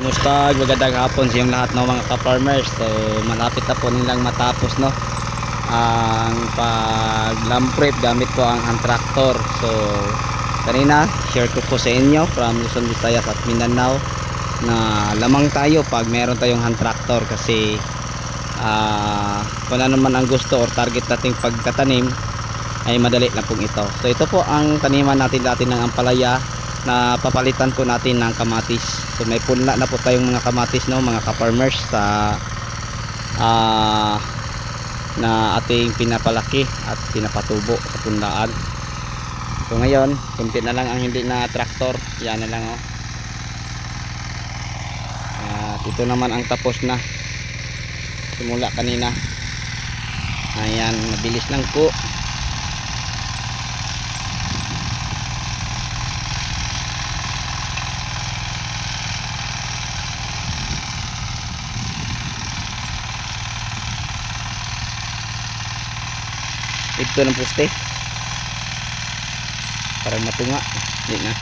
Musta, magandang hapon sa inyong lahat ng mga ka-farmers. So malapit na po nilang matapos ang pag-lamprep gamit po ang hand tractor. So kanina share ko po sa inyo from Luzon, Visayas at Mindanao na lamang tayo pag meron tayong hand tractor, kasi kung ano man ang gusto or target nating pagkatanim ay madali lang pong ito. So ito po ang taniman natin dati ng ampalaya na papalitan po natin ng kamatis. So may punla na po tayong mga kamatis, no, mga ka-farmers, sa na ating pinapalaki at pinapatubo sa punlaan. So ngayon kunti na lang ang hindi na traktor, yan na lang, oh. At ito naman ang tapos na simula kanina. Ayan, mabilis lang po. Ito ng poste parang matunga, hindi na.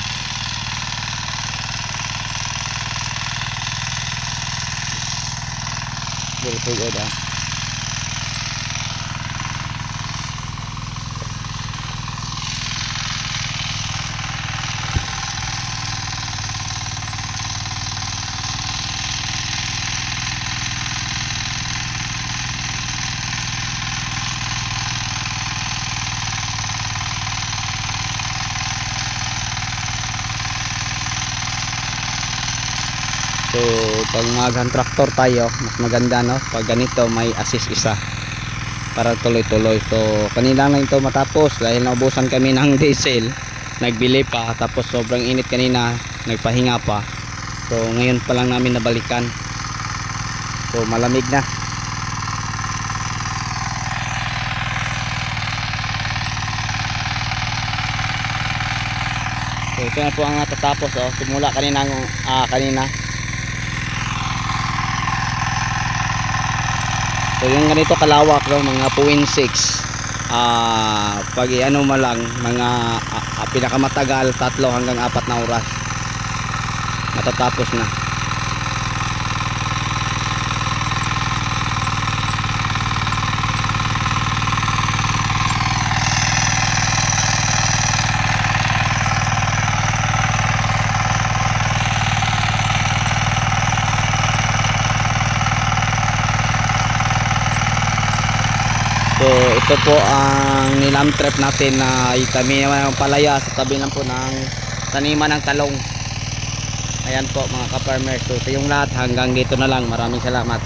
Bulutugod, So pag mag-hand tractor tayo, mas maganda, no, pag ganito may assist isa para tuloy-tuloy. So kanina lang ito matapos dahil naubusan kami ng diesel, nagbili pa, tapos sobrang init kanina, nagpahinga pa. So ngayon pa lang namin nabalikan, so malamig na. So ito na po ang natatapos, simula kanina so yung ganito kalawak, no, mga 0.6, pag iano mo lang mga pinakamatagal 3 hanggang 4 na oras matatapos na. So ito po ang nilamtrep natin na itabi naman ng palaya sa tabi lang po ng taniman ng talong. Ayan po mga ka-farmers. So sa yung lahat, hanggang dito na lang. Maraming salamat.